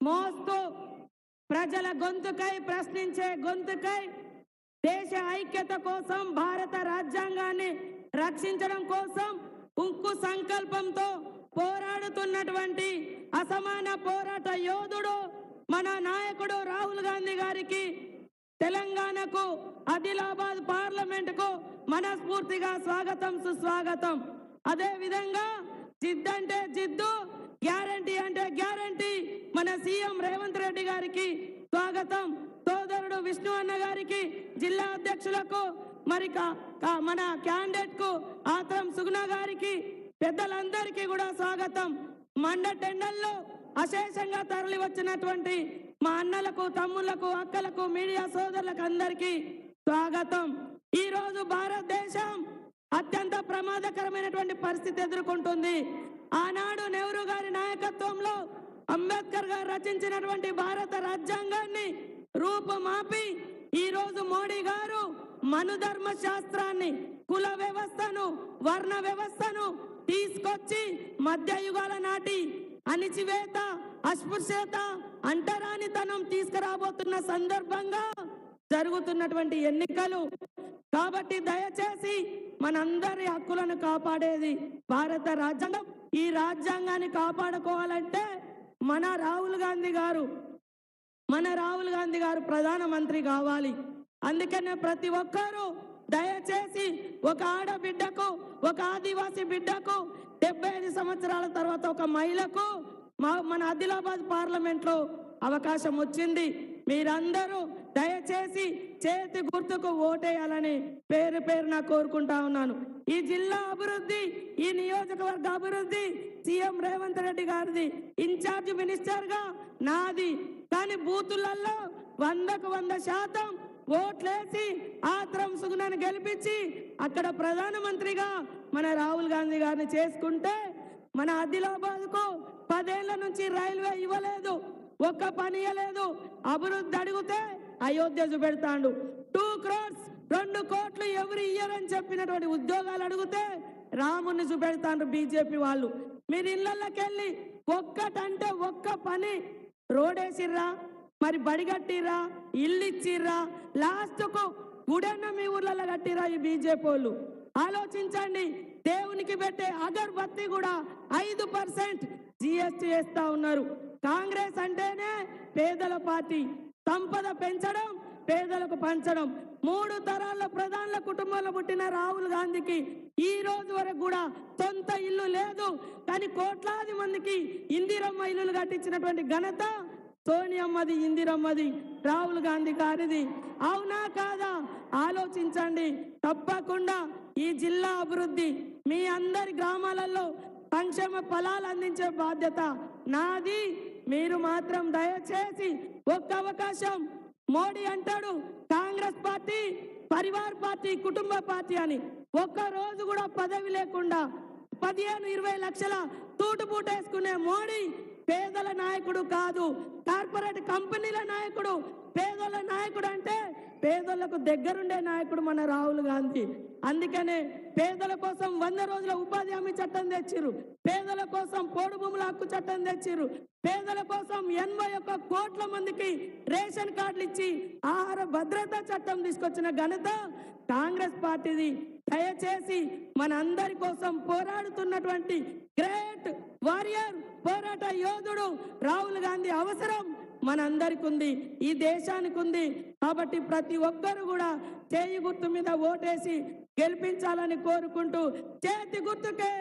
మోస్తూ ప్రజల గొంతుకై ప్రశ్నించే గొంతుకై దేశ ఐక్యత కోసం భారత రాజ్యాంగాన్ని రక్షించడం కోసం ఉక్కు సంకల్పంతో పోరాడుతున్నటువంటి అసమాన పోరాట యోధుడు మన నాయకుడు రాహుల్ గాంధీ గారికి తెలంగాణకు ఆదిలాబాద్ పార్లమెంటుకు మనస్ఫూర్తిగా స్వాగతం సుస్వాగతం. అదే విధంగా జిద్దంటే జిద్దు, గ్యారంటీ అంటే గ్యారంటీ మన సీఎం రేవంత్ రెడ్డి గారికి స్వాగతం. సోదరుడు విష్ణు అన్న గారికి, జిల్లా అధ్యక్షులకు, మరి మన క్యాండిడేట్ కు ఆత్రం సుగుణ గారికి, పెద్దలందరికీ కూడా స్వాగతం. మండ టెండల్లో అశేషంగా తరలి వచ్చినటువంటి మా అన్నలకు, తమ్ముళ్లకు, అక్కలకు, మీడియా సోదరులకు అందరికీ స్వాగతం. ఈ రోజు భారతదేశం అత్యంత ప్రమాదకరమైనటువంటి పరిస్థితి ఎదుర్కొంటుంది. ఆనాడు నెహ్రూ గారి నాయకత్వంలో అంబేద్కర్ గారు రచించినటువంటి భారత రాజ్యాంగాన్ని రూపుమాపి ఈ రోజు మోడీ గారు మనుధర్మ శాస్త్రాన్ని, కుల వ్యవస్థను, వర్ణ వ్యవస్థను తీసుకొచ్చి మధ్యయుగాల నాటి అణిచివేత, అస్పృశ్యత, అంటరానితనం తీసుకురాబోతున్న సందర్భంగా జరుగుతున్నటువంటి ఎన్నికలు. కాబట్టి దయచేసి మనందరి హక్కులను కాపాడేది భారత రాజ్యాంగం. ఈ రాజ్యాంగాన్ని కాపాడుకోవాలంటే మన రాహుల్ గాంధీ గారు ప్రధానమంత్రి కావాలి. అందుకనే ప్రతి ఒక్కరూ దయచేసి ఒక ఆడబిడ్డకు, ఒక ఆదివాసీ బిడ్డకు 75 సంవత్సరాల తర్వాత ఒక మహిళకు మన ఆదిలాబాద్ పార్లమెంట్ లో అవకాశం వచ్చింది. మీరందరూ దయచేసి చేతి గుర్తుకు ఓటేయాలని పేరు పేరున కోరుకుంటా ఉన్నాను. ఈ జిల్లా అభివృద్ధి, ఈ నియోజకవర్గ అభివృద్ధి సీఎం రేవంత్ రెడ్డి గారిది, ఇన్ఛార్జ్ మినిస్టర్ గా నాది. కానీ బూతులలో 100కు 100% ఓట్లేసి ఆత్రం సుగుణను గెలిపించి అక్కడ ప్రధానమంత్రిగా మన రాహుల్ గాంధీ గారిని చేసుకుంటే, మన ఆదిలాబాద్ కు 10 ఏళ్ల నుంచి రైల్వే ఇవ్వలేదు, ఒక్క పని ఇవ్వలేదు. అభివృద్ధి అడిగితే అయోధ్య చూపెడతాడు. 2 crores 2 కోట్లు ఎవరు ఇయ్యరని చెప్పినటువంటి ఉద్యోగాలు అడిగితే రాముని చూపెడతాడు బీజేపీ వాళ్ళు. మీరు ఇళ్లకి వెళ్ళి ఒక్కటంటే ఒక్క పని, రోడేసిర్రా, మరి బడి కట్టిర్రా, ఇల్లు ఇచ్చిర్రా, లాస్ట్ కు గుడన్న మీ ఊర్లలో కట్టిరా ఈ బీజేపీ వాళ్ళు. ఆలోచించండి. దేవునికి పెట్టే అగర్బత్తి కూడా 5% జిఎస్టీ వేస్తా ఉన్నారు. కాంగ్రెస్ అంటేనే పేదల పార్టీ. సంపద పెంచడం, పేదలకు పంచడం. 3 తరాల ప్రధానుల కుటుంబంలో పుట్టిన రాహుల్ గాంధీకి ఈ రోజు వరకు కూడా సొంత ఇల్లు లేదు. కానీ కోట్లాది మందికి ఇందిరమ్మ ఇల్లులు కట్టించినటువంటి ఘనత సోనియమ్మది, ఇందిరమ్మది, రాహుల్ గాంధీ గారిది. అవునా కాదా ఆలోచించండి. తప్పకుండా ఈ జిల్లా అభివృద్ధి, మీ అందరి గ్రామాలలో సంక్షేమ ఫలాలు అందించే బాధ్యత నాది. మీరు మాత్రం దయచేసి ఒక్క అవకాశం. మోడీ అంటాడు కాంగ్రెస్ పార్టీ పరివార్ పార్టీ, కుటుంబ పార్టీ అని. ఒక్క రోజు కూడా పదవి లేకుండా 15-20 లక్షల తూటుబూటేసుకునే మోడీ పేదల నాయకుడు కాదు, కార్పొరేట్ కంపెనీల నాయకుడు. పేదల నాయకుడు అంటే పేదలకు దగ్గరుండే నాయకుడు మన రాహుల్ గాంధీ. అందుకనే పేదల కోసం 100 రోజుల ఉపాధి హామీ చట్టం తెచ్చిరు, పేదల కోసం పోడు భూముల హక్కు చట్టం తెచ్చిరు, పేదల కోసం 81 కోట్ల మందికి రేషన్ కార్డులు ఇచ్చి ఆహార భద్రతా చట్టం తీసుకొచ్చిన ఘనత కాంగ్రెస్ పార్టీది. దయచేసి మన అందరి కోసం పోరాడుతున్నటువంటి గ్రేట్ వారియర్, పోరాట యోధుడు రాహుల్ గాంధీ అవసరం మనందరికి ఉంది, ఈ దేశానికి ఉంది. కాబట్టి ప్రతి ఒక్కరు కూడా చేయి గుర్తు మీద ఓటేసి గెలిపించాలని కోరుకుంటూ చేతి గుర్తుకే